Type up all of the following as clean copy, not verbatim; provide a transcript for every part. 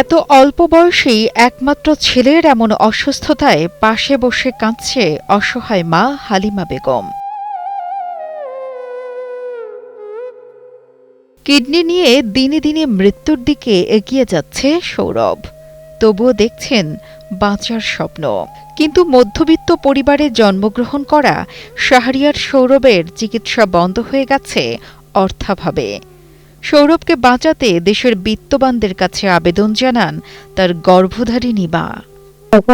এত অল্প বয়সেই একমাত্র ছেলের এমন অসুস্থতায় পাশে বসে কাঁদছে অসহায় মা হালিমা বেগম। কিডনি নিয়ে দিনে দিনে মৃত্যুর দিকে এগিয়ে যাচ্ছে সৌরভ, তবুও দেখছেন বাঁচার স্বপ্ন। কিন্তু মধ্যবিত্ত পরিবারে জন্মগ্রহণ করা শাহরিয়ার সৌরভের চিকিৎসা বন্ধ হয়ে গেছে অর্থাভাবে। সৌরভকে বাঁচাতে দেশের বিত্তবানদের কাছে আবেদন জানান তার গর্ভধারিণী মা।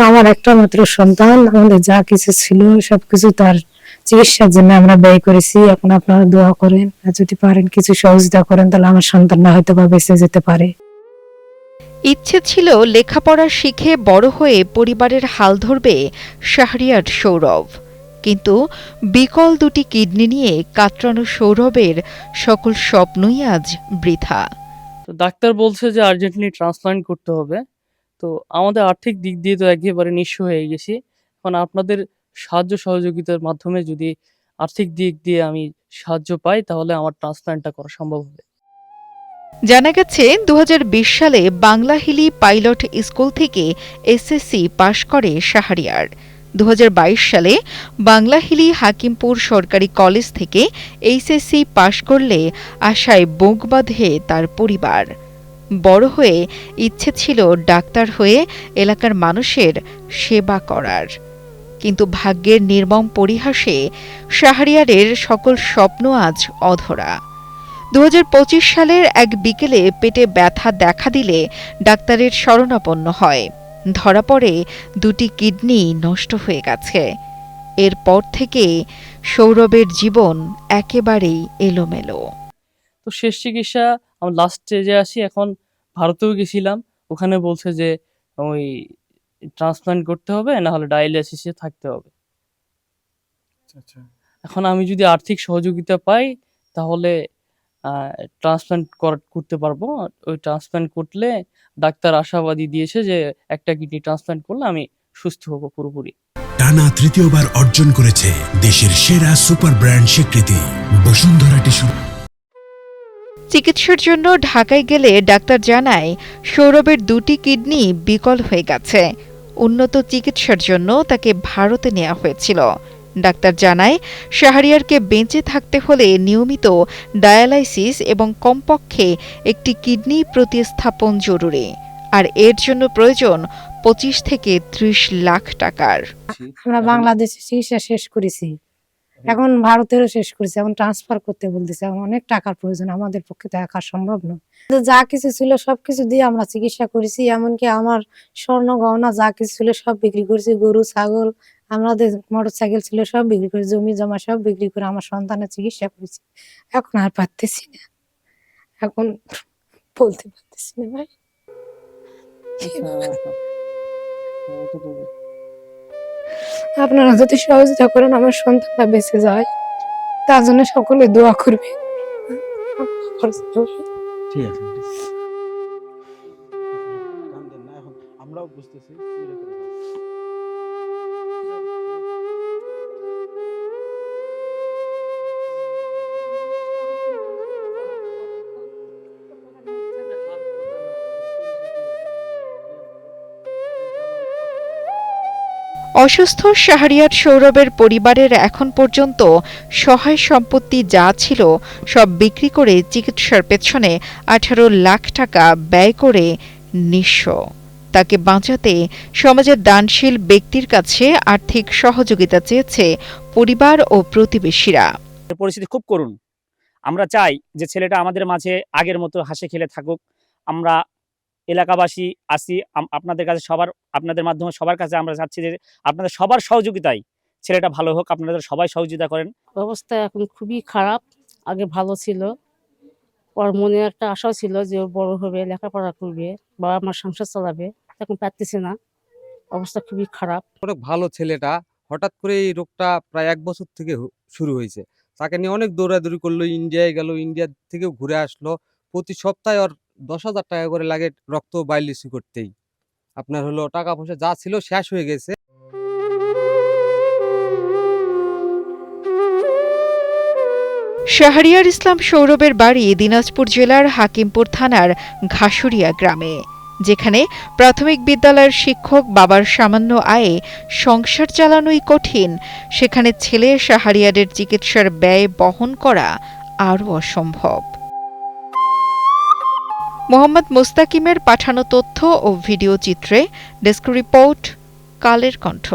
আমার একটা মাত্র সন্তান, আমাদের যা কিছু ছিল সবকিছু তার চিকিৎসার জন্য আমরা ব্যয় করেছি। এখন আপনারা দোয়া করেন, যদি পারেন কিছু সহযোগিতা করেন, তাহলে আমার সন্তানরা হয়তো বা বেঁচে যেতে পারে। ইচ্ছে ছিল লেখাপড়া শিখে বড় হয়ে পরিবারের হাল ধরবে শাহরিয়ার সৌরভ, কিন্তু বিকল দুটি কিডনি নিয়ে কাতরানো সৌরভের সকল স্বপ্নই আজ বৃথা। তো ডাক্তার বলছে যে আর্জেন্টলি ট্রান্সপ্লান্ট করতে হবে। তো আমাদের আর্থিক দিক দিয়ে তো একেবারে নিঃস্ব হয়ে গেছি। এখন আপনাদের সাহায্য সহযোগিতার মাধ্যমে যদি আর্থিক দিক দিয়ে আমি সাহায্য পাই, তাহলে আমার ট্রান্সপ্লান্টটা করা সম্ভব হবে। জানা গেছে ২০২০ সালে বাংলাহিলি পাইলট স্কুল থেকে এসএসসি পাশ করে শাহরিয়ার। ২০২২ সালে বাংলাহিলি হাকিমপুর সরকারি কলেজ থেকে এইচএসসি পাশ করলে আশায় বুক বাঁধে তার পরিবার। বড় হয়ে ইচ্ছে ছিল ডাক্তার হয়ে এলাকার মানুষের সেবা করার, কিন্তু ভাগ্যের নির্মম পরিহাসে শাহরিয়ারের সকল স্বপ্ন আজ অধরা। ২০২৫ সালের এক বিকেলে পেটে ব্যথা দেখা দিলে ডাক্তারের শরণাপন্ন হয়। ধরা পড়ে দুটি কিডনি নষ্ট হয়ে গেছে। এরপর থেকে সৌরভের জীবন একেবারেই এলোমেলো। তো শেষ চিকিৎসা আমি লাস্ট স্টেজে আসি। এখন ভারতেও গেছিলাম, ওখানে বলছে যে ওই ট্রান্সপ্লান্ট করতে হবে, না হলে ডায়ালিসিসে থাকতে হবে। এখন আমি যদি আর্থিক সহযোগিতা পাই, তাহলে ট্রান্সপ্লান্ট করতে পারবো। ওই ট্রান্সপ্লান্ট করলে ডাক্তার আশাবাদী দিয়েছে যে একটা কিডনি ট্রান্সপ্লান্ট করলে আমি সুস্থ হব পুরোপুরি। টানা তৃতীয়বার অর্জন করেছে দেশের সেরা সুপার ব্র্যান্ড স্বীকৃতি বসুন্ধরা টিস্যু। চিকিৎসার জন্য ঢাকায় গেলে ডাক্তার জানায় সৌরভের দুটি কিডনি বিকল হয়ে গেছে। উন্নত চিকিৎসার জন্য তাকে ভারতে নেওয়া হয়েছিল। ডাক্তার জানায় শাহরিয়ারকে বেঁচে থাকতে হলে নিয়মিত ডায়ালাইসিস এবং কমপক্ষে একটি কিডনি প্রতিস্থাপন জরুরি, আর এর জন্য প্রয়োজন ২৫ থেকে ৩০ লাখ টাকার। আমরা বাংলাদেশে চিকিৎসা শেষ করেছি, এখন ভারতেরও শেষ করেছি, এখন ট্রান্সফার করতে বলতেছে। অনেক টাকার প্রয়োজন, আমাদের পক্ষে তো একা সম্ভব নয়। যা কিছু ছিল সবকিছু দিয়ে আমরা চিকিৎসা করেছি, এমনকি আমার স্বর্ণ গহনা যা কিছু ছিল সব বিক্রি করেছি। গরু ছাগল, আমাদের মোটরসাইকেল ছিল সব বিক্রি করে, জমি জমা সব বিক্রি করে আমার সন্তানের চিকিৎসা করেছি। এখন আর পারতেছি না, এখন বলতে পারতেছি না ভাই। আপনারা যদি সহযোগিতা করেন আমার সন্তানটা বেঁচে যায়, তার জন্য সকলে দোয়া করবে। ঠিক আছে, আমরাও বুঝতেছি। অসুস্থ শাহরিয়ার সৌরভের পরিবারের এখন পর্যন্ত সহায় সম্পত্তি যা ছিল সব বিক্রি করে চিকিৎসার পেছনে ১৮ লাখ টাকা ব্যয় করে নিঃস্ব। তাকে বাঁচাতে সমাজের দানশীল ব্যক্তির কাছে আর্থিক সহযোগিতা চেয়েছে পরিবার ও প্রতিবেশীরা। পরিস্থিতি খুব করুণ। আমরা চাই যে ছেলেটা আমাদের মাঝে আগের মতো হাসি খেলে থাকুক। আমরা এলাকাবাসী আসি আপনাদের কাছে, আপনাদের মাধ্যমে সবার কাছে আমরা চাচ্ছি যে আপনাদের সবার সহযোগিতায় ছেলেটা ভালো হোক। আপনাদের সবাই সহযোগিতা করেন। অবস্থা এখন খুবই খারাপ, আগে ভালো ছিল। ওর মনে একটা আশাও ছিল যে ও বড় হবে, লেখাপড়া করবে, বাবা মার সংসার চালাবে। এখন পারতেছে না, অবস্থা খুবই খারাপ। অনেক ভালো ছেলেটা, হঠাৎ করে এই রোগটা প্রায় ১ বছর থেকে শুরু হয়েছে। তাকে নিয়ে অনেক দৌড়াদৌড়ি করলো, ইন্ডিয়ায় গেল, ইন্ডিয়া থেকেও ঘুরে আসলো। প্রতি সপ্তাহে ওর ১০,০০০ টাকা করে লাগে রক্ত বায়োলিসি করতেই। আপনার হলো টাকা পয়সা যা ছিল শেষ হয়ে গেছে। শাহরিয়ার ইসলাম সৌরভের বাড়ি দিনাজপুর জেলার হাকিমপুর থানার ঘাসুরিয়া গ্রামে। যেখানে প্রাথমিক বিদ্যালয়ের শিক্ষক বাবার সামান্য আয়ে সংসার চালানোই কঠিন, সেখানে ছেলে শাহরিয়ারের চিকিৎসার ব্যয় বহন করা আরও অসম্ভব। মোহাম্মদ মোস্তাকিমের পাঠানো তথ্য ও ভিডিও চিত্রে ডেস্ক রিপোর্ট, কালের কণ্ঠ।